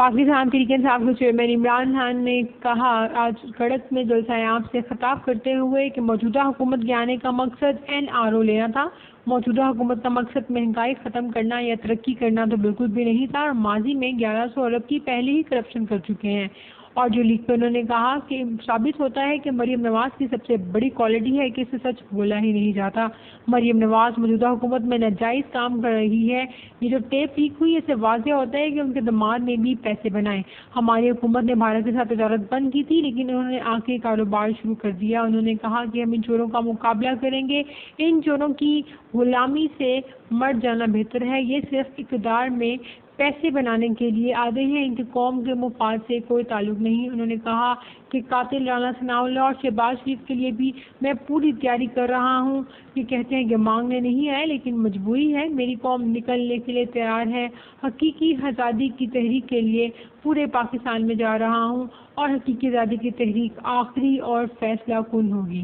پاکستان تحریک انصاف کے چیئرمین عمران خان نے کہا آج کڑک میں جلسہ عام سے خطاب کرتے ہوئے کہ موجودہ حکومت کے آنے کا مقصد NRO لینا تھا۔ موجودہ حکومت کا مقصد مہنگائی ختم کرنا یا ترقی کرنا تو بالکل بھی نہیں تھا، اور ماضی میں 1100 ارب کی پہلے ہی کرپشن کر چکے ہیں۔ اور جو لیگ پہ انہوں نے کہا کہ ثابت ہوتا ہے کہ مریم نواز کی سب سے بڑی کوالٹی ہے کہ اسے سچ بولا ہی نہیں جاتا۔ مریم نواز موجودہ حکومت میں ناجائز کام کر رہی ہے۔ یہ جو ٹیپ لیک ہوئی، اس سے واضح ہوتا ہے کہ ان کے دماغ نے بھی پیسے بنائے۔ ہماری حکومت نے بھارت کے ساتھ تجارت بند کی تھی، لیکن انہوں نے آ کے کاروبار شروع کر دیا۔ انہوں نے کہا کہ ہم ان چوروں کا مقابلہ کریں گے، ان چوروں کی غلامی سے مر جانا بہتر ہے۔ یہ صرف اقتدار میں پیسے بنانے کے لیے آتے ہیں، ان کے قوم کے مفاد سے کوئی تعلق نہیں۔ انہوں نے کہا کہ قاتل رانا ثناء اللہ اور شہباز شریف کے لیے بھی میں پوری تیاری کر رہا ہوں۔ یہ کہتے ہیں کہ مانگنے نہیں آئے لیکن مجبوری ہے۔ میری قوم نکلنے کے لیے تیار ہے۔ حقیقی آزادی کی تحریک کے لیے پورے پاکستان میں جا رہا ہوں، اور حقیقی آزادی کی تحریک آخری اور فیصلہ کن ہوگی۔